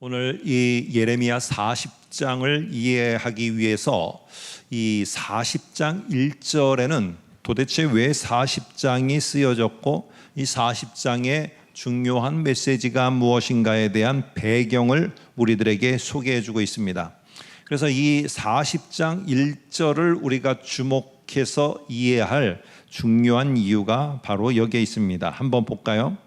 오늘 이 예레미야 40장을 이해하기 위해서 이 40장 1절에는 도대체 왜 40장이 쓰여졌고 이 40장의 중요한 메시지가 무엇인가에 대한 배경을 우리들에게 소개해주고 있습니다. 그래서 이 40장 1절을 우리가 주목해서 이해할 중요한 이유가 바로 여기에 있습니다. 한번 볼까요?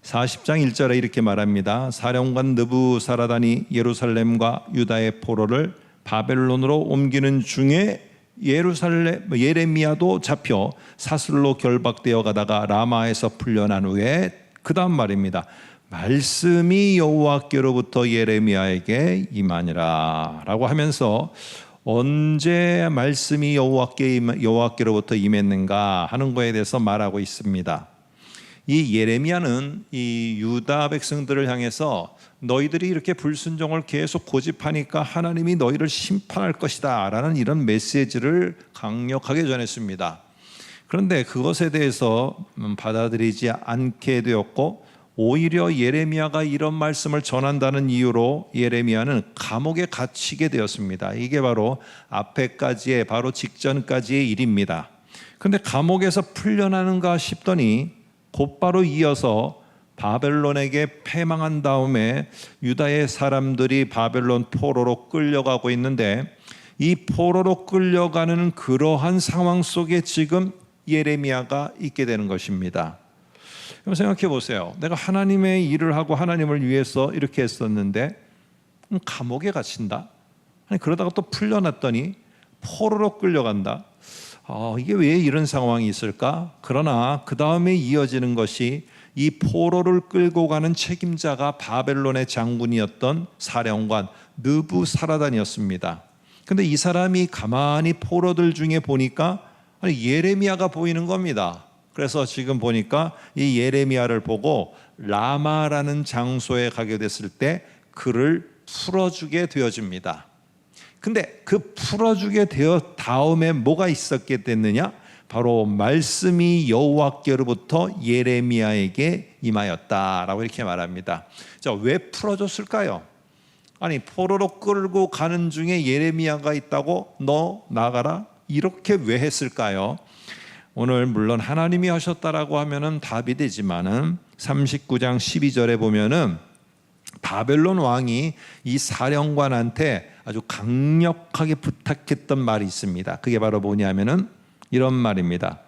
40장 1절에 이렇게 말합니다. 사령관 느부사라단이 예루살렘과 유다의 포로를 바벨론으로 옮기는 중에 예레미야도 잡혀 사슬로 결박되어 가다가 라마에서 풀려난 후에 그 다음 말입니다. 말씀이 여호와께로부터 예레미야에게 임하니라 라고 하면서 언제 말씀이 여호와께로부터 임했는가 하는 것에 대해서 말하고 있습니다. 이 예레미야는 이 유다 백성들을 향해서 너희들이 이렇게 불순종을 계속 고집하니까 하나님이 너희를 심판할 것이다 라는 이런 메시지를 강력하게 전했습니다. 그런데 그것에 대해서 받아들이지 않게 되었고 오히려 예레미야가 이런 말씀을 전한다는 이유로 예레미야는 감옥에 갇히게 되었습니다. 이게 바로 앞에까지의 바로 직전까지의 일입니다. 그런데 감옥에서 풀려나는가 싶더니 곧바로 이어서 바벨론에게 패망한 다음에 유다의 사람들이 바벨론 포로로 끌려가고 있는데 이 포로로 끌려가는 그러한 상황 속에 지금 예레미야가 있게 되는 것입니다. 그럼 생각해 보세요. 내가 하나님의 일을 하고 하나님을 위해서 이렇게 했었는데 감옥에 갇힌다? 아니 그러다가 또 풀려났더니 포로로 끌려간다? 이게 왜 이런 상황이 있을까? 그러나 그 다음에 이어지는 것이 이 포로를 끌고 가는 책임자가 바벨론의 장군이었던 사령관 느부사라단이었습니다. 근데 이 사람이 가만히 포로들 중에 보니까 예레미야가 보이는 겁니다. 그래서 지금 보니까 이 예레미야를 보고 라마라는 장소에 가게 됐을 때 그를 풀어주게 되어집니다. 근데 그 풀어주게 되어 다음에 뭐가 있었게 됐느냐? 바로 말씀이 여호와께로부터 예레미야에게 임하였다라고 이렇게 말합니다. 자, 왜 풀어줬을까요? 아니 포로로 끌고 가는 중에 예레미야가 있다고 너 나가라 이렇게 왜 했을까요? 오늘 물론 하나님이 하셨다라고 하면은 답이 되지만은 39장 12절에 보면은 바벨론 왕이 이 사령관한테 아주 강력하게 부탁했던 말이 있습니다. 그게 바로 뭐냐면은 이런 말입니다.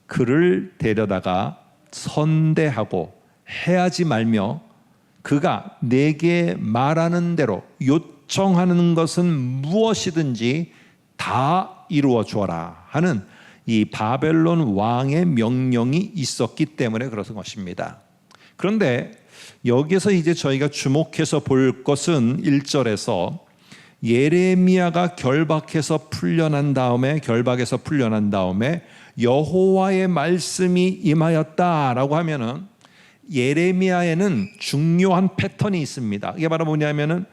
그를 데려다가 선대하고 해하지 말며 그가 내게 말하는 대로 요청하는 것은 무엇이든지 다 이루어 주어라 하는 이 바벨론 왕의 명령이 있었기 때문에 그런 것입니다. 그런데 여기서 이제 저희가 주목해서 볼 것은 1절에서 예레미야가 결박에서 풀려난 다음에 여호와의 말씀이 임하였다라고 하면은 예레미야에는 중요한 패턴이 있습니다. 이게 바로 뭐냐면은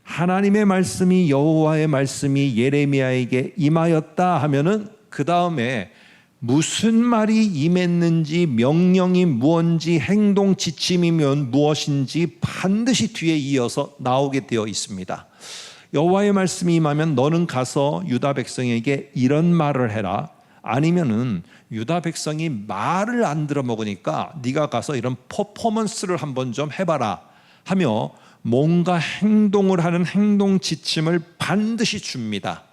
하나님의 말씀이 여호와의 말씀이 예레미야에게 임하였다 하면은 그 다음에 무슨 말이 임했는지 명령이 무엇인지 행동 지침이면 무엇인지 반드시 뒤에 이어서 나오게 되어 있습니다. 여호와의 말씀이 임하면 너는 가서 유다 백성에게 이런 말을 해라. 아니면은 유다 백성이 말을 안 들어먹으니까 네가 가서 이런 퍼포먼스를 한번 좀 해봐라 하며 뭔가 행동을 하는 행동 지침을 반드시 줍니다.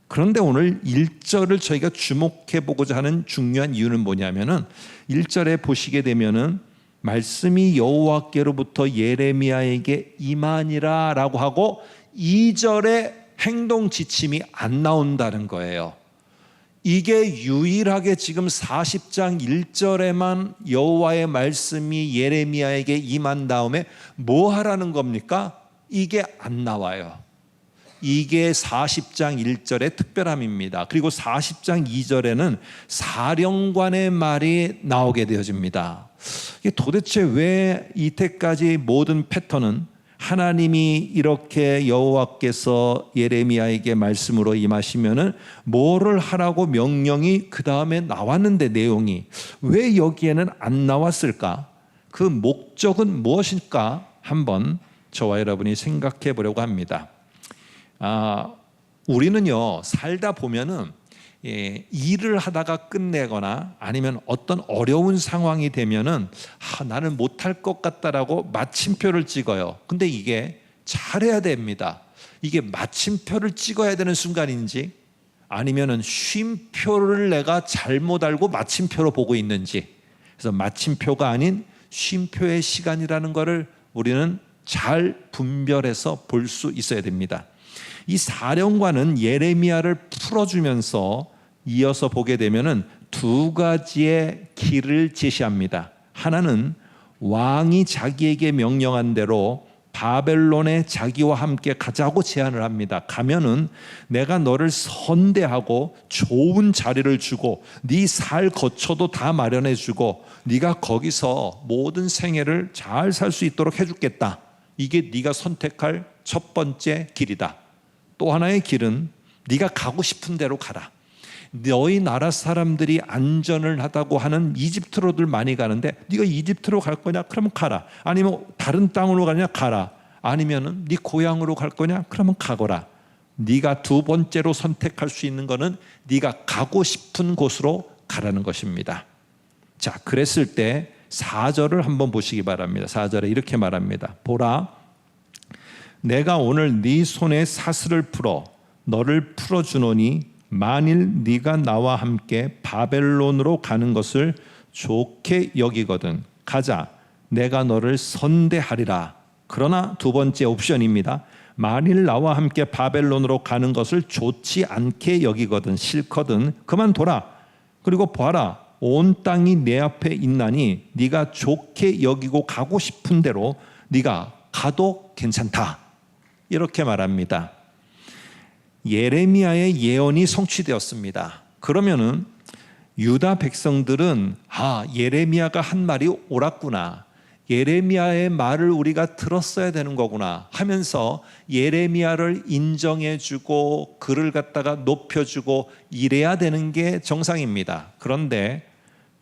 그런데 오늘 1절을 저희가 주목해 보고자 하는 중요한 이유는 뭐냐면은 1절에 보시게 되면은 말씀이 여호와께로부터 예레미야에게 임하니라 라고 하고 2절에 행동 지침이 안 나온다는 거예요. 이게 유일하게 지금 40장 1절에만 여호와의 말씀이 예레미야에게 임한 다음에 뭐 하라는 겁니까? 이게 안 나와요. 이게 40장 1절의 특별함입니다. 그리고 40장 2절에는 사령관의 말이 나오게 되어집니다. 이게 도대체 왜 이때까지 모든 패턴은 하나님이 이렇게 여호와께서 예레미야에게 말씀으로 임하시면은 뭐를 하라고 명령이 그 다음에 나왔는데 내용이 왜 여기에는 안 나왔을까? 그 목적은 무엇일까? 한번 저와 여러분이 생각해 보려고 합니다. 우리는요, 살다 보면은 일을 하다가 끝내거나 아니면 어떤 어려운 상황이 되면은 나는 못할 것 같다라고 마침표를 찍어요. 근데 이게 잘해야 됩니다. 이게 마침표를 찍어야 되는 순간인지 아니면은 쉼표를 내가 잘못 알고 마침표로 보고 있는지, 그래서 마침표가 아닌 쉼표의 시간이라는 것을 우리는 잘 분별해서 볼 수 있어야 됩니다. 이 사령관은 예레미야를 풀어주면서 이어서 보게 되면은 두 가지의 길을 제시합니다. 하나는 왕이 자기에게 명령한 대로 바벨론에 자기와 함께 가자고 제안을 합니다. 가면은 내가 너를 선대하고 좋은 자리를 주고 네 살 거처도 다 마련해 주고 네가 거기서 모든 생애를 잘 살 수 있도록 해주겠다. 이게 네가 선택할 첫 번째 길이다. 또 하나의 길은 네가 가고 싶은 대로 가라. 너희 나라 사람들이 안전을 하다고 하는 이집트로들 많이 가는데 네가 이집트로 갈 거냐? 그러면 가라. 아니면 다른 땅으로 가냐? 가라. 아니면은 네 고향으로 갈 거냐? 그러면 가거라. 네가 두 번째로 선택할 수 있는 거는 네가 가고 싶은 곳으로 가라는 것입니다. 자, 그랬을 때 4절을 한번 보시기 바랍니다. 4절에 이렇게 말합니다. 보라, 내가 오늘 네 손에 사슬을 풀어 너를 풀어주노니 만일 네가 나와 함께 바벨론으로 가는 것을 좋게 여기거든 가자, 내가 너를 선대하리라. 그러나 두 번째 옵션입니다. 만일 나와 함께 바벨론으로 가는 것을 좋지 않게 여기거든 싫거든 그만둬라. 그리고 봐라, 온 땅이 내 앞에 있나니 네가 좋게 여기고 가고 싶은 대로 네가 가도 괜찮다. 이렇게 말합니다. 예레미야의 예언이 성취되었습니다. 그러면은 유다 백성들은 예레미야가 한 말이 옳았구나, 예레미야의 말을 우리가 들었어야 되는 거구나 하면서 예레미야를 인정해주고 그를 갖다가 높여주고 이래야 되는 게 정상입니다. 그런데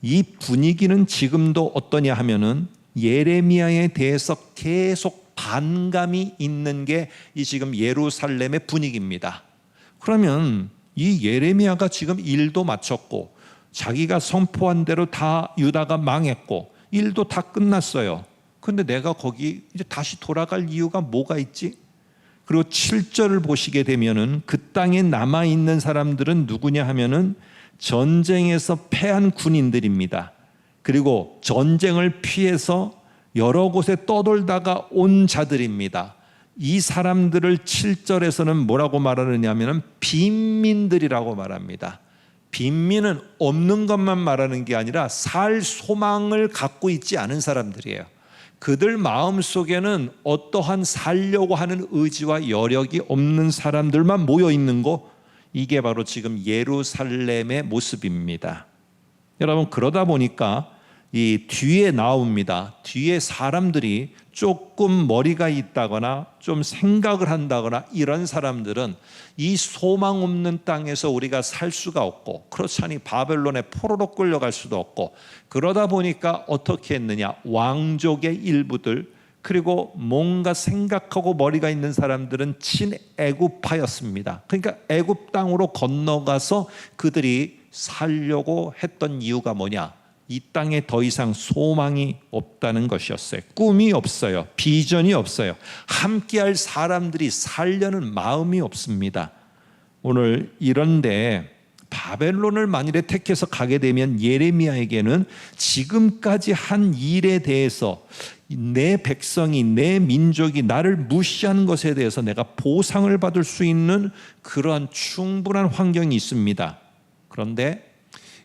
이 분위기는 지금도 어떠냐 하면은 예레미야에 대해서 계속 반감이 있는 게 이 지금 예루살렘의 분위기입니다. 그러면 이 예레미야가 지금 일도 마쳤고 자기가 선포한 대로 다 유다가 망했고 일도 다 끝났어요. 근데 내가 거기 이제 다시 돌아갈 이유가 뭐가 있지? 그리고 7절을 보시게 되면은 그 땅에 남아있는 사람들은 누구냐 하면은 전쟁에서 패한 군인들입니다. 그리고 전쟁을 피해서 여러 곳에 떠돌다가 온 자들입니다. 이 사람들을 7절에서는 뭐라고 말하느냐 하면 빈민들이라고 말합니다. 빈민은 없는 것만 말하는 게 아니라 살 소망을 갖고 있지 않은 사람들이에요. 그들 마음속에는 어떠한 살려고 하는 의지와 여력이 없는 사람들만 모여 있는 거, 이게 바로 지금 예루살렘의 모습입니다. 여러분, 그러다 보니까 이 뒤에 나옵니다. 뒤에 사람들이 조금 머리가 있다거나 좀 생각을 한다거나 이런 사람들은 이 소망 없는 땅에서 우리가 살 수가 없고, 그렇자니 바벨론에 포로로 끌려갈 수도 없고, 그러다 보니까 어떻게 했느냐, 왕족의 일부들 그리고 뭔가 생각하고 머리가 있는 사람들은 친애굽파였습니다. 그러니까 애굽 땅으로 건너가서 그들이 살려고 했던 이유가 뭐냐, 이 땅에 더 이상 소망이 없다는 것이었어요. 꿈이 없어요. 비전이 없어요. 함께할 사람들이 살려는 마음이 없습니다. 오늘 이런데 바벨론을 만일에 택해서 가게 되면 예레미야에게는 지금까지 한 일에 대해서 내 백성이, 내 민족이 나를 무시하는 것에 대해서 내가 보상을 받을 수 있는 그러한 충분한 환경이 있습니다. 그런데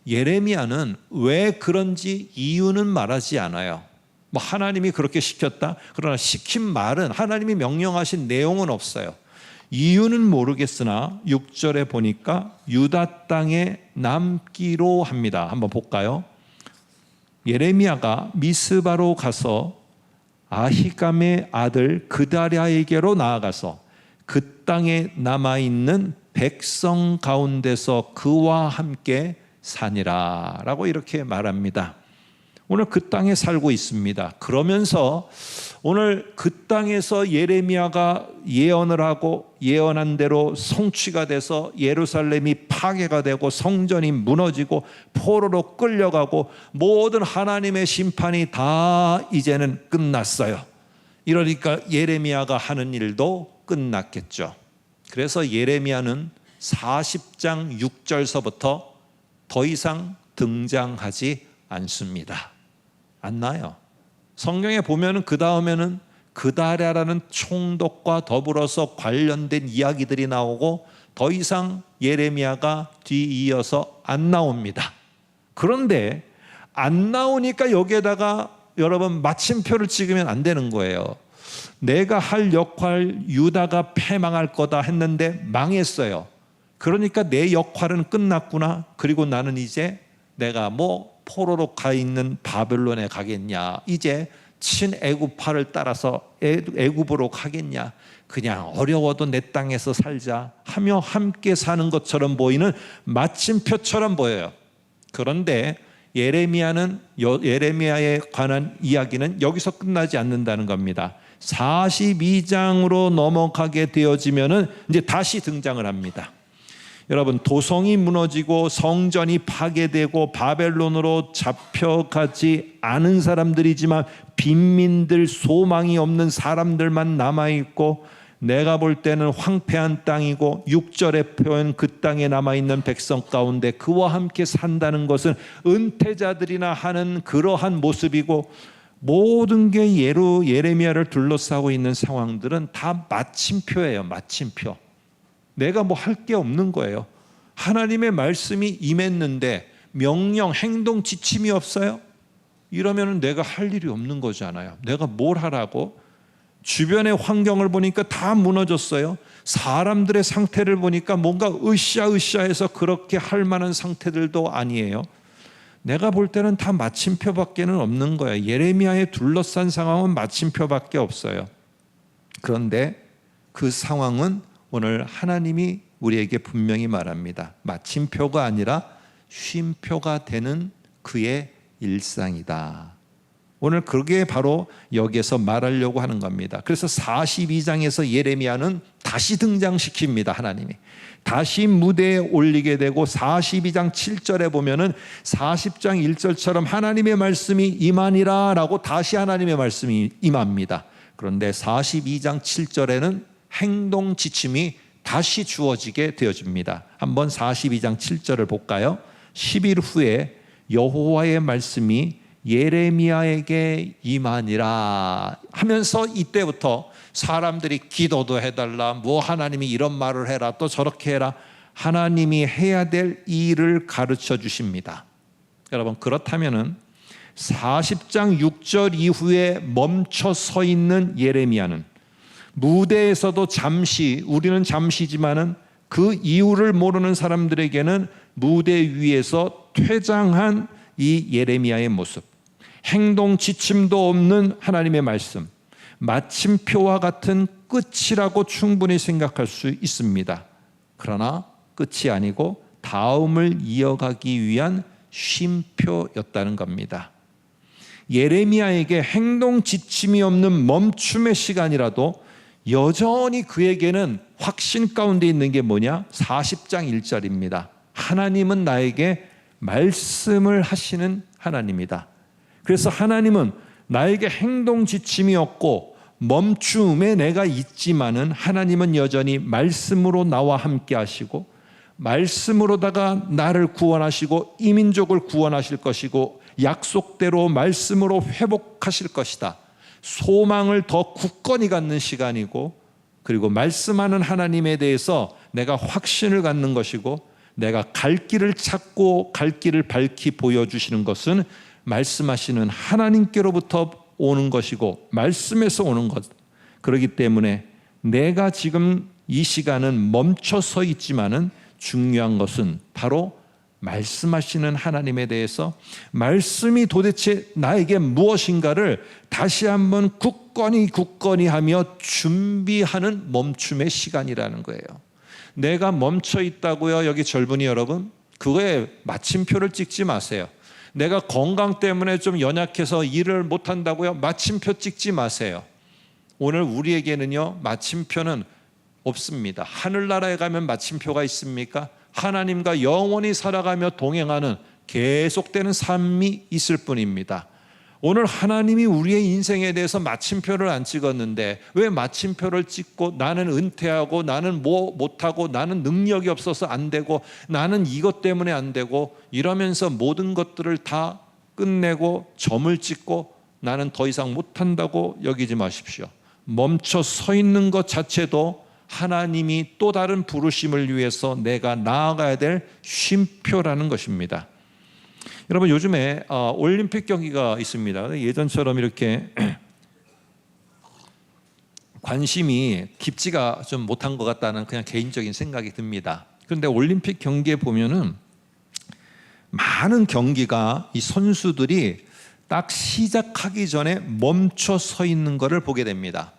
예레미야는 왜 그런지 이유는 말하지 않아요. 뭐 하나님이 그렇게 시켰다, 그러나 시킨 말은, 하나님이 명령하신 내용은 없어요. 이유는 모르겠으나 6절에 보니까 유다 땅에 남기로 합니다. 한번 볼까요? 예레미야가 미스바로 가서 아히감의 아들 그다랴에게로 나아가서 그 땅에 남아있는 백성 가운데서 그와 함께 사니라 라고 이렇게 말합니다. 오늘 그 땅에 살고 있습니다. 그러면서 오늘 그 땅에서 예레미야가 예언을 하고 예언한 대로 성취가 돼서 예루살렘이 파괴가 되고 성전이 무너지고 포로로 끌려가고 모든 하나님의 심판이 다 이제는 끝났어요. 이러니까 예레미야가 하는 일도 끝났겠죠. 그래서 예레미야는 40장 6절서부터 더 이상 등장하지 않습니다. 안 나요. 성경에 보면은 그 다음에는 그다랴라는 총독과 더불어서 관련된 이야기들이 나오고 더 이상 예레미야가 뒤이어서 안 나옵니다. 그런데 안 나오니까 여기에다가 여러분 마침표를 찍으면 안 되는 거예요. 내가 할 역할 유다가 패망할 거다 했는데 망했어요. 그러니까 내 역할은 끝났구나. 그리고 나는 이제 내가 포로로 가 있는 바벨론에 가겠냐, 이제 친애굽파를 따라서 애굽으로 가겠냐, 그냥 어려워도 내 땅에서 살자 하며 함께 사는 것처럼 보이는 마침표처럼 보여요. 그런데 예레미야에 관한 이야기는 여기서 끝나지 않는다는 겁니다. 42장으로 넘어가게 되어지면은 이제 다시 등장을 합니다. 여러분, 도성이 무너지고 성전이 파괴되고 바벨론으로 잡혀가지 않은 사람들이지만 빈민들, 소망이 없는 사람들만 남아있고 내가 볼 때는 황폐한 땅이고 6절에 표현 그 땅에 남아있는 백성 가운데 그와 함께 산다는 것은 은퇴자들이나 하는 그러한 모습이고 모든 게 예레미야를 둘러싸고 있는 상황들은 다 마침표예요. 마침표. 내가 할 게 없는 거예요. 하나님의 말씀이 임했는데 명령, 행동 지침이 없어요? 이러면 내가 할 일이 없는 거잖아요. 내가 뭘 하라고? 주변의 환경을 보니까 다 무너졌어요. 사람들의 상태를 보니까 뭔가 으쌰으쌰해서 그렇게 할 만한 상태들도 아니에요. 내가 볼 때는 다 마침표밖에는 없는 거예요. 예레미야에 둘러싼 상황은 마침표밖에 없어요. 그런데 그 상황은 오늘 하나님이 우리에게 분명히 말합니다. 마침표가 아니라 쉼표가 되는 그의 일상이다. 오늘 그게 바로 여기에서 말하려고 하는 겁니다. 그래서 42장에서 예레미야는 다시 등장시킵니다. 하나님이 다시 무대에 올리게 되고 42장 7절에 보면은 40장 1절처럼 하나님의 말씀이 임하니라 라고 다시 하나님의 말씀이 임합니다. 그런데 42장 7절에는 행동 지침이 다시 주어지게 되어집니다. 한번 42장 7절을 볼까요? 10일 후에 여호와의 말씀이 예레미야에게 임하니라 하면서 이때부터 사람들이 기도도 해달라, 하나님이 이런 말을 해라, 또 저렇게 해라, 하나님이 해야 될 일을 가르쳐 주십니다. 여러분, 그렇다면은 40장 6절 이후에 멈춰 서 있는 예레미야는 무대에서도 잠시, 우리는 잠시지만은 그 이유를 모르는 사람들에게는 무대 위에서 퇴장한 이 예레미야의 모습, 행동 지침도 없는 하나님의 말씀, 마침표와 같은 끝이라고 충분히 생각할 수 있습니다. 그러나 끝이 아니고 다음을 이어가기 위한 쉼표였다는 겁니다. 예레미야에게 행동 지침이 없는 멈춤의 시간이라도 여전히 그에게는 확신 가운데 있는 게 뭐냐? 40장 1절입니다. 하나님은 나에게 말씀을 하시는 하나님이다. 그래서 하나님은 나에게 행동 지침이 없고 멈춤에 내가 있지만은 하나님은 여전히 말씀으로 나와 함께 하시고 말씀으로다가 나를 구원하시고 이 민족을 구원하실 것이고 약속대로 말씀으로 회복하실 것이다. 소망을 더 굳건히 갖는 시간이고, 그리고 말씀하는 하나님에 대해서 내가 확신을 갖는 것이고, 내가 갈 길을 찾고 갈 길을 밝히 보여주시는 것은 말씀하시는 하나님께로부터 오는 것이고 말씀에서 오는 것. 그렇기 때문에 내가 지금 이 시간은 멈춰 서 있지만은 중요한 것은 바로 말씀하시는 하나님에 대해서 말씀이 도대체 나에게 무엇인가를 다시 한번 굳건히 하며 준비하는 멈춤의 시간이라는 거예요. 내가 멈춰 있다고요, 여기 절분이 여러분? 그거에 마침표를 찍지 마세요. 내가 건강 때문에 좀 연약해서 일을 못한다고요? 마침표 찍지 마세요. 오늘 우리에게는요, 마침표는 없습니다. 하늘나라에 가면 마침표가 있습니까? 하나님과 영원히 살아가며 동행하는 계속되는 삶이 있을 뿐입니다. 오늘 하나님이 우리의 인생에 대해서 마침표를 안 찍었는데 왜 마침표를 찍고 나는 은퇴하고 나는 뭐 못하고 나는 능력이 없어서 안 되고 나는 이것 때문에 안 되고 이러면서 모든 것들을 다 끝내고 점을 찍고 나는 더 이상 못한다고 여기지 마십시오. 멈춰 서 있는 것 자체도 하나님이 또 다른 부르심을 위해서 내가 나아가야 될 쉼표라는 것입니다. 여러분, 요즘에 올림픽 경기가 있습니다. 예전처럼 이렇게 관심이 깊지가 좀 못한 것 같다는 그냥 개인적인 생각이 듭니다. 그런데 올림픽 경기에 보면은 많은 경기가 이 선수들이 딱 시작하기 전에 멈춰 서 있는 것을 보게 됩니다.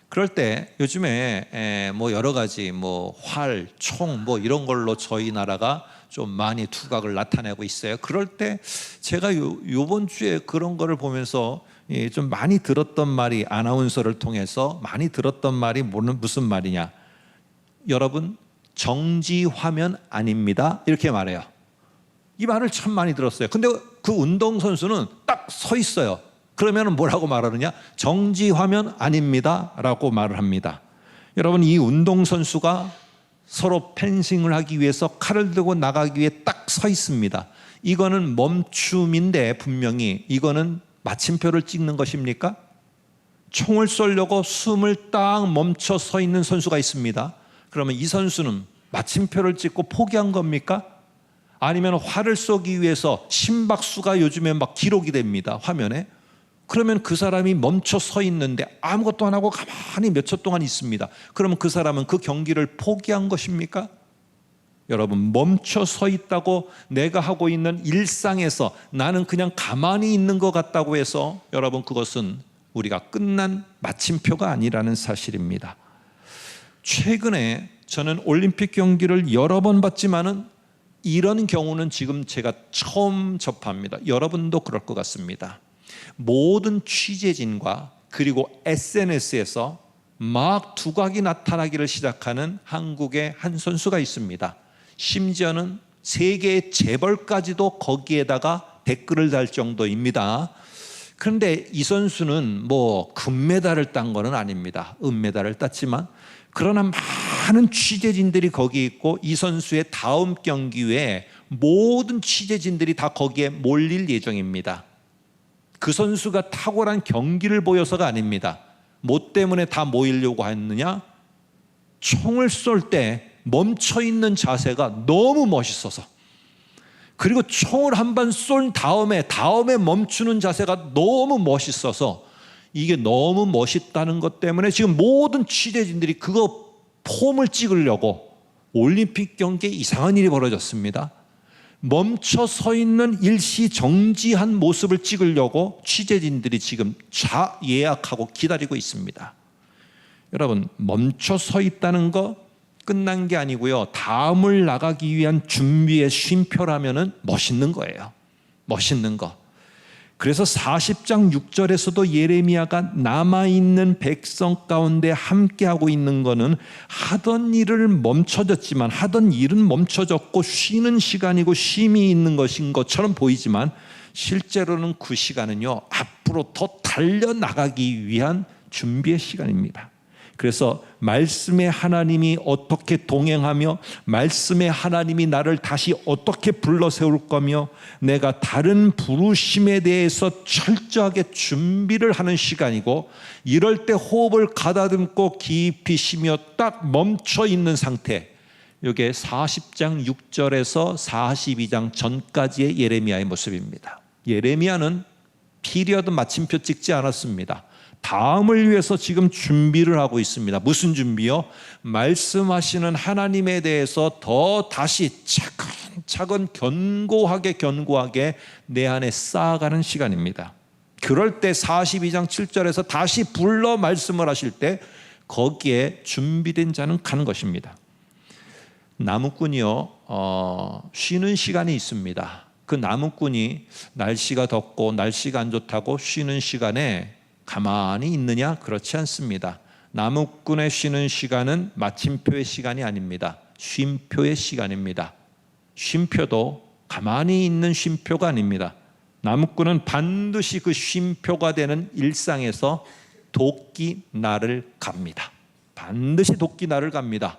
그럴 때 요즘에 뭐 여러 가지 뭐 활, 총 뭐 이런 걸로 저희 나라가 좀 많이 두각을 나타내고 있어요. 그럴 때 제가 요번 주에 그런 거를 보면서 좀 많이 들었던 말이, 아나운서를 통해서 많이 들었던 말이 무슨 말이냐, 여러분 정지화면 아닙니다 이렇게 말해요. 이 말을 참 많이 들었어요. 근데 그 운동선수는 딱 서 있어요. 그러면 뭐라고 말하느냐, 정지화면 아닙니다 라고 말을 합니다. 여러분, 이 운동선수가 서로 펜싱을 하기 위해서 칼을 들고 나가기 위해 딱 서 있습니다. 이거는 멈춤인데 분명히 이거는 마침표를 찍는 것입니까? 총을 쏘려고 숨을 딱 멈춰 서 있는 선수가 있습니다. 그러면 이 선수는 마침표를 찍고 포기한 겁니까? 아니면 활을 쏘기 위해서 심박수가 요즘에 막 기록이 됩니다, 화면에. 그러면 그 사람이 멈춰 서 있는데 아무것도 안 하고 가만히 몇 초 동안 있습니다. 그러면 그 사람은 그 경기를 포기한 것입니까? 여러분, 멈춰 서 있다고 내가 하고 있는 일상에서 나는 그냥 가만히 있는 것 같다고 해서 여러분, 그것은 우리가 끝난 마침표가 아니라는 사실입니다. 최근에 저는 올림픽 경기를 여러 번 봤지만은 이런 경우는 지금 제가 처음 접합니다. 여러분도 그럴 것 같습니다. 모든 취재진과 그리고 SNS에서 막 두각이 나타나기를 시작하는 한국의 한 선수가 있습니다. 심지어는 세계의 재벌까지도 거기에다가 댓글을 달 정도입니다. 그런데 이 선수는 뭐 금메달을 딴 거는 아닙니다. 은메달을 땄지만, 그러나 많은 취재진들이 거기 있고 이 선수의 다음 경기 외에 모든 취재진들이 다 거기에 몰릴 예정입니다. 그 선수가 탁월한 경기를 보여서가 아닙니다. 뭐 때문에 다 모이려고 했느냐? 총을 쏠 때 멈춰있는 자세가 너무 멋있어서, 그리고 총을 한 번 쏜 다음에 멈추는 자세가 너무 멋있어서, 이게 너무 멋있다는 것 때문에 지금 모든 취재진들이 그거 폼을 찍으려고 올림픽 경기에 이상한 일이 벌어졌습니다. 멈춰 서 있는 일시 정지한 모습을 찍으려고 취재진들이 지금 예약하고 기다리고 있습니다. 여러분, 멈춰 서 있다는 거 끝난 게 아니고요, 다음을 나가기 위한 준비의 쉼표라면은 멋있는 거예요. 멋있는 거. 그래서 40장 6절에서도 예레미야가 남아있는 백성 가운데 함께하고 있는 거는 하던 일은 멈춰졌고 쉬는 시간이고 쉼이 있는 것인 것처럼 보이지만, 실제로는 그 시간은요, 앞으로 더 달려나가기 위한 준비의 시간입니다. 그래서 말씀의 하나님이 어떻게 동행하며 말씀의 하나님이 나를 다시 어떻게 불러 세울 거며 내가 다른 부르심에 대해서 철저하게 준비를 하는 시간이고, 이럴 때 호흡을 가다듬고 깊이 쉬며 딱 멈춰 있는 상태, 이게 40장 6절에서 42장 전까지의 예레미야의 모습입니다. 예레미야는 피리어드 마침표 찍지 않았습니다. 다음을 위해서 지금 준비를 하고 있습니다. 무슨 준비요? 말씀하시는 하나님에 대해서 더 다시 차근차근 견고하게 내 안에 쌓아가는 시간입니다. 그럴 때 42장 7절에서 다시 불러 말씀을 하실 때 거기에 준비된 자는 가는 것입니다. 나무꾼이요, 쉬는 시간이 있습니다. 그 나무꾼이 날씨가 덥고 날씨가 안 좋다고 쉬는 시간에 가만히 있느냐? 그렇지 않습니다. 나무꾼의 쉬는 시간은 마침표의 시간이 아닙니다. 쉼표의 시간입니다. 쉼표도 가만히 있는 쉼표가 아닙니다. 나무꾼은 반드시 그 쉼표가 되는 일상에서 도끼날을 갑니다. 반드시 도끼날을 갑니다.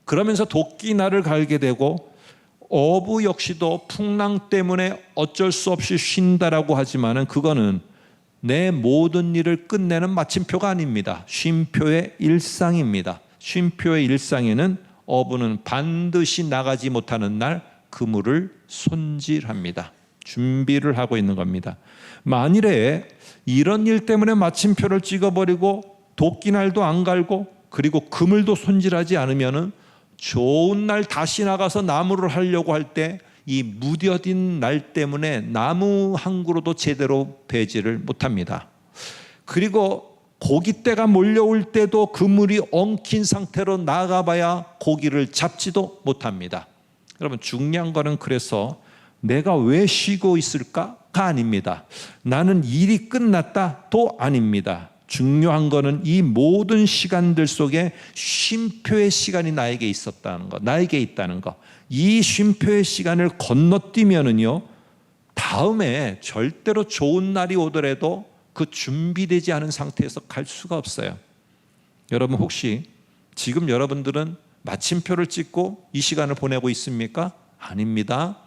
그러면서 도끼날을 갈게 되고 어부 역시도 풍랑 때문에 어쩔 수 없이 쉰다라고 하지만은 그거는 내 모든 일을 끝내는 마침표가 아닙니다. 쉼표의 일상입니다. 쉼표의 일상에는 어부는 반드시 나가지 못하는 날 그물을 손질합니다. 준비를 하고 있는 겁니다. 만일에 이런 일 때문에 마침표를 찍어버리고 도끼날도 안 갈고 그리고 그물도 손질하지 않으면은 좋은 날 다시 나가서 나무를 하려고 할 때 이 무뎌진 날 때문에 나무 한 그루도 제대로 베지를 못합니다. 그리고 고깃대가 몰려올 때도 그물이 엉킨 상태로 나가봐야 고기를 잡지도 못합니다. 여러분 중요한 거는 그래서 내가 왜 쉬고 있을까가 아닙니다. 나는 일이 끝났다도 아닙니다. 중요한 거는 이 모든 시간들 속에 쉼표의 시간이 나에게 있었다는 거, 나에게 있다는 거. 이 쉼표의 시간을 건너뛰면은요, 다음에 절대로 좋은 날이 오더라도 그 준비되지 않은 상태에서 갈 수가 없어요. 여러분 혹시 지금 여러분들은 마침표를 찍고 이 시간을 보내고 있습니까? 아닙니다.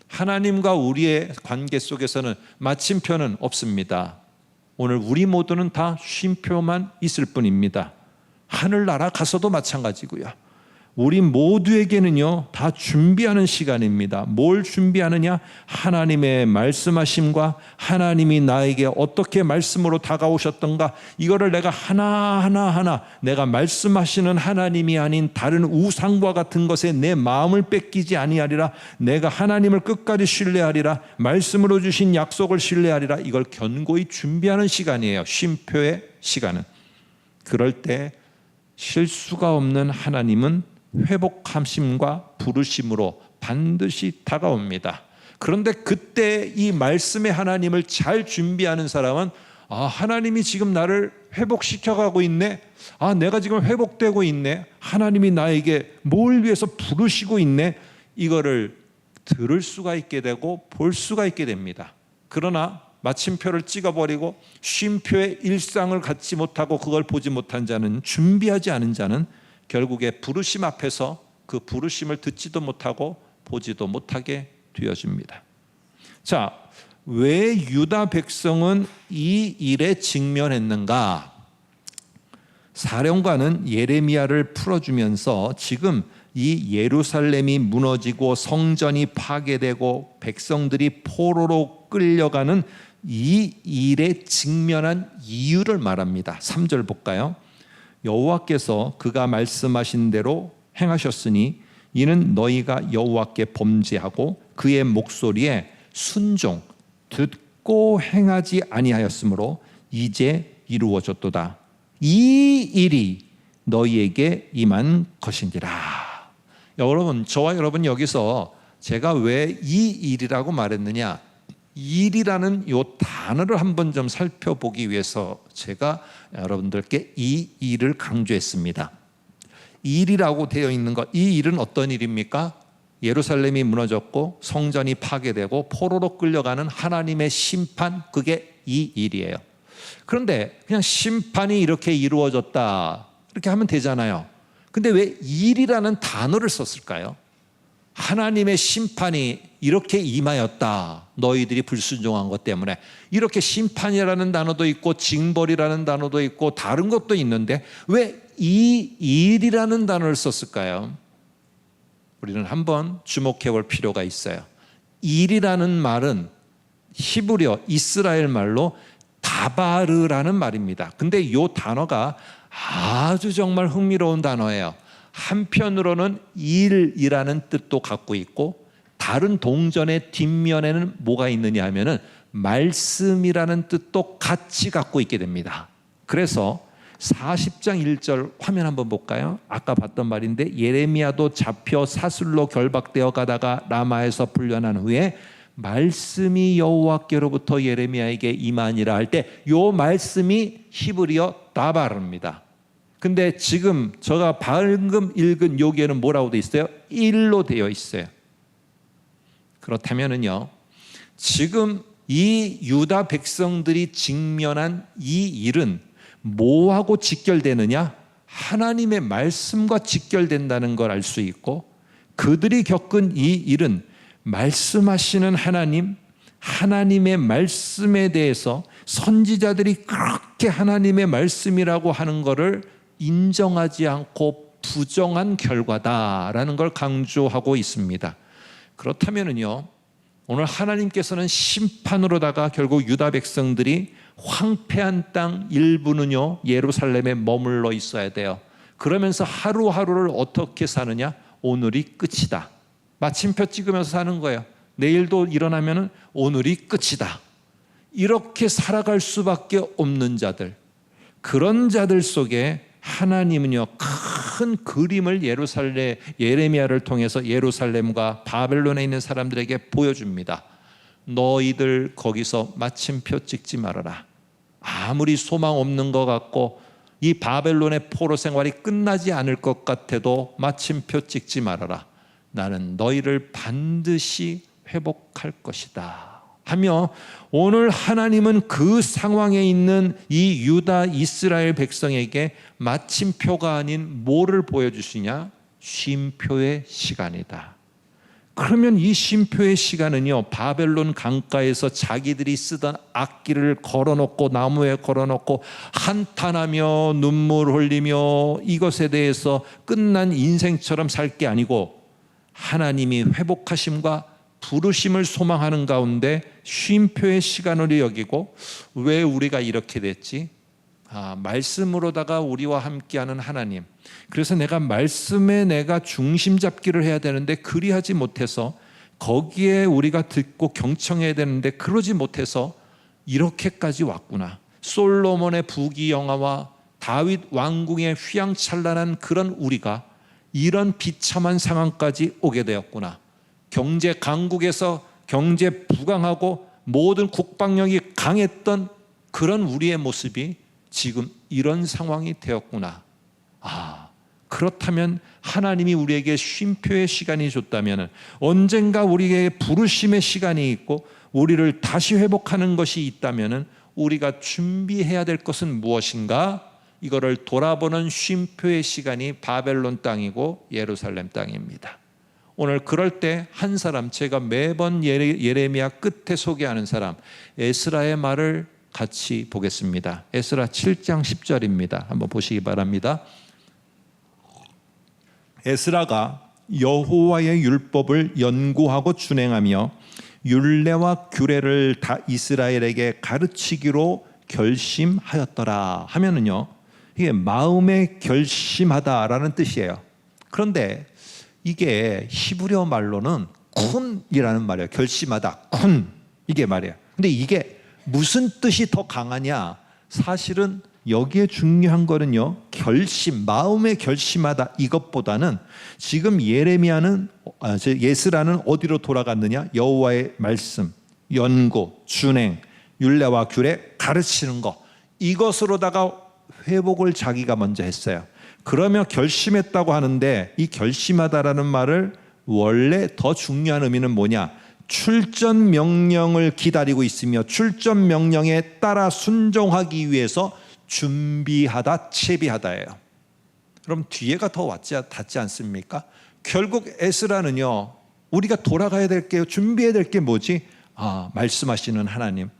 하나님과 우리의 관계 속에서는 마침표는 없습니다. 오늘 우리 모두는 다 쉼표만 있을 뿐입니다. 하늘나라 가서도 마찬가지고요. 우리 모두에게는요 다 준비하는 시간입니다. 뭘 준비하느냐? 하나님의 말씀하심과 하나님이 나에게 어떻게 말씀으로 다가오셨던가, 이거를 내가 하나하나 내가 말씀하시는 하나님이 아닌 다른 우상과 같은 것에 내 마음을 뺏기지 아니하리라. 내가 하나님을 끝까지 신뢰하리라. 말씀으로 주신 약속을 신뢰하리라. 이걸 견고히 준비하는 시간이에요. 쉼표의 시간은. 그럴 때 실수가 없는 하나님은 회복하심과 부르심으로 반드시 다가옵니다. 그런데 그때 이 말씀의 하나님을 잘 준비하는 사람은 하나님이 지금 나를 회복시켜가고 있네. 내가 지금 회복되고 있네. 하나님이 나에게 뭘 위해서 부르시고 있네. 이거를 들을 수가 있게 되고 볼 수가 있게 됩니다. 그러나 마침표를 찍어버리고 쉼표의 일상을 갖지 못하고 그걸 보지 못한 자는, 준비하지 않은 자는 결국에 부르심 앞에서 그 부르심을 듣지도 못하고 보지도 못하게 되어집니다. 자, 왜 유다 백성은 이 일에 직면했는가? 사령관은 예레미야를 풀어주면서 지금 이 예루살렘이 무너지고 성전이 파괴되고 백성들이 포로로 끌려가는 이 일에 직면한 이유를 말합니다. 3절 볼까요? 여호와께서 그가 말씀하신 대로 행하셨으니 이는 너희가 여호와께 범죄하고 그의 목소리에 순종 듣고 행하지 아니하였으므로 이제 이루어졌도다. 이 일이 너희에게 임한 것이니라. 여러분, 저와 여러분 여기서 제가 왜 이 일이라고 말했느냐, 일이라는 이 단어를 한번 좀 살펴보기 위해서 제가 여러분들께 이 일을 강조했습니다. 일이라고 되어 있는 것, 이 일은 어떤 일입니까? 예루살렘이 무너졌고 성전이 파괴되고 포로로 끌려가는 하나님의 심판, 그게 이 일이에요. 그런데 그냥 심판이 이렇게 이루어졌다 이렇게 하면 되잖아요. 근데 왜 일이라는 단어를 썼을까요? 하나님의 심판이 이렇게 임하였다. 너희들이 불순종한 것 때문에. 이렇게 심판이라는 단어도 있고 징벌이라는 단어도 있고 다른 것도 있는데 왜 이 일이라는 단어를 썼을까요? 우리는 한번 주목해 볼 필요가 있어요. 일이라는 말은 히브리어 이스라엘 말로 다바르라는 말입니다. 근데 이 단어가 아주 정말 흥미로운 단어예요. 한편으로는 일이라는 뜻도 갖고 있고 다른 동전의 뒷면에는 뭐가 있느냐 하면은 말씀이라는 뜻도 같이 갖고 있게 됩니다. 그래서 40장 1절 화면 한번 볼까요? 아까 봤던 말인데 예레미야도 잡혀 사슬로 결박되어 가다가 라마에서 풀려난 후에 말씀이 여호와께로부터 예레미야에게 임하니라 할 때 요 말씀이 히브리어 다바르입니다. 근데 지금 제가 방금 읽은 여기에는 뭐라고 되어 있어요? 일로 되어 있어요. 그렇다면은요, 지금 이 유다 백성들이 직면한 이 일은 뭐하고 직결되느냐? 하나님의 말씀과 직결된다는 걸 알 수 있고, 그들이 겪은 이 일은 말씀하시는 하나님, 하나님의 말씀에 대해서 선지자들이 그렇게 하나님의 말씀이라고 하는 것을 인정하지 않고 부정한 결과다라는 걸 강조하고 있습니다. 그렇다면은요, 오늘 하나님께서는 심판으로다가 결국 유다 백성들이 황폐한 땅 일부는요 예루살렘에 머물러 있어야 돼요. 그러면서 하루하루를 어떻게 사느냐? 오늘이 끝이다. 마침표 찍으면서 사는 거예요. 내일도 일어나면은 오늘이 끝이다. 이렇게 살아갈 수밖에 없는 자들, 그런 자들 속에 하나님은요 큰 그림을 예레미야를 통해서 예루살렘과 바벨론에 있는 사람들에게 보여줍니다. 너희들 거기서 마침표 찍지 말아라. 아무리 소망 없는 것 같고 이 바벨론의 포로 생활이 끝나지 않을 것 같아도 마침표 찍지 말아라. 나는 너희를 반드시 회복할 것이다 하며, 오늘 하나님은 그 상황에 있는 이 유다 이스라엘 백성에게 마침표가 아닌 뭐를 보여주시냐? 쉼표의 시간이다. 그러면 이 쉼표의 시간은요, 바벨론 강가에서 자기들이 쓰던 악기를 걸어놓고 나무에 걸어놓고 한탄하며 눈물 흘리며 이것에 대해서 끝난 인생처럼 살 게 아니고, 하나님이 회복하심과 부르심을 소망하는 가운데 쉼표의 시간으로 여기고, 왜 우리가 이렇게 됐지? 말씀으로다가 우리와 함께하는 하나님, 그래서 내가 말씀에 내가 중심 잡기를 해야 되는데 그리하지 못해서, 거기에 우리가 듣고 경청해야 되는데 그러지 못해서 이렇게까지 왔구나. 솔로몬의 부귀영화와 다윗 왕궁의 휘황찬란한 그런 우리가 이런 비참한 상황까지 오게 되었구나. 경제 강국에서 경제 부강하고 모든 국방력이 강했던 그런 우리의 모습이 지금 이런 상황이 되었구나. 그렇다면 하나님이 우리에게 쉼표의 시간이 줬다면, 언젠가 우리에게 부르심의 시간이 있고 우리를 다시 회복하는 것이 있다면 우리가 준비해야 될 것은 무엇인가? 이거를 돌아보는 쉼표의 시간이 바벨론 땅이고 예루살렘 땅입니다. 오늘 그럴 때 한 사람, 제가 매번 예레미야 끝에 소개하는 사람 에스라의 말을 같이 보겠습니다. 에스라 7장 10절입니다. 한번 보시기 바랍니다. 에스라가 여호와의 율법을 연구하고 준행하며 율례와 규례를 다 이스라엘에게 가르치기로 결심하였더라 하면은요, 이게 마음에 결심하다라는 뜻이에요. 그런데 이게 히브리어 말로는 쿤이라는 말이에요. 결심하다, 쿤, 이게 말이에요. 근데 이게 무슨 뜻이 더 강하냐? 사실은 여기에 중요한 거는요, 결심, 마음에 결심하다 이것보다는 지금 예스라는 어디로 돌아갔느냐? 여호와의 말씀, 연구, 준행, 율례와 규례 가르치는 것, 이것으로다가 회복을 자기가 먼저 했어요. 그러며 결심했다고 하는데, 이 결심하다라는 말을 원래 더 중요한 의미는 뭐냐? 출전 명령을 기다리고 있으며 출전 명령에 따라 순종하기 위해서 준비하다, 채비하다예요. 그럼 뒤에가 더 닿지 않습니까? 결국 에스라는요, 우리가 돌아가야 될 게, 준비해야 될 게 뭐지? 말씀하시는 하나님,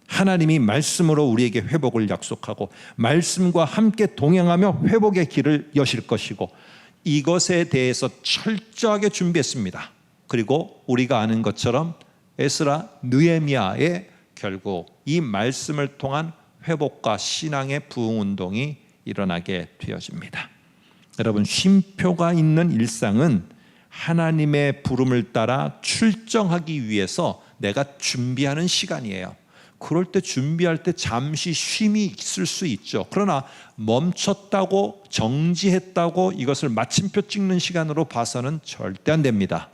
하나님이 말씀으로 우리에게 회복을 약속하고 말씀과 함께 동행하며 회복의 길을 여실 것이고, 이것에 대해서 철저하게 준비했습니다. 그리고 우리가 아는 것처럼 에스라, 느헤미야의 결국 이 말씀을 통한 회복과 신앙의 부흥운동이 일어나게 되어집니다. 여러분, 쉼표가 있는 일상은 하나님의 부름을 따라 출정하기 위해서 내가 준비하는 시간이에요. 그럴 때 준비할 때 잠시 쉼이 있을 수 있죠. 그러나 멈췄다고, 정지했다고 이것을 마침표 찍는 시간으로 봐서는 절대 안 됩니다.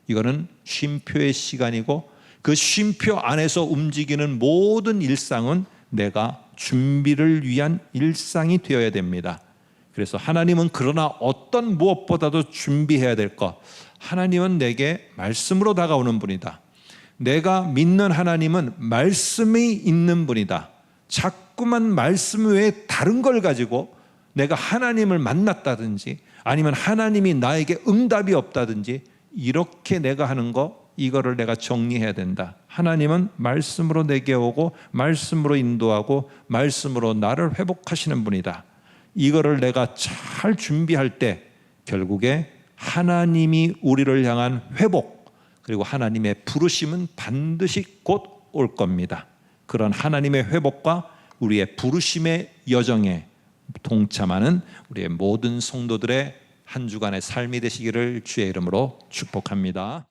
이거는 쉼표의 시간이고, 그 쉼표 안에서 움직이는 모든 일상은 내가 준비를 위한 일상이 되어야 됩니다. 그래서 하나님은 그러나 어떤 무엇보다도 준비해야 될 것, 하나님은 내게 말씀으로 다가오는 분이다. 내가 믿는 하나님은 말씀이 있는 분이다. 자꾸만 말씀 외에 다른 걸 가지고 내가 하나님을 만났다든지 아니면 하나님이 나에게 응답이 없다든지 이렇게 내가 하는 거, 이거를 내가 정리해야 된다. 하나님은 말씀으로 내게 오고 말씀으로 인도하고 말씀으로 나를 회복하시는 분이다. 이거를 내가 잘 준비할 때 결국에 하나님이 우리를 향한 회복, 그리고 하나님의 부르심은 반드시 곧 올 겁니다. 그런 하나님의 회복과 우리의 부르심의 여정에 동참하는 우리의 모든 성도들의 한 주간의 삶이 되시기를 주의 이름으로 축복합니다.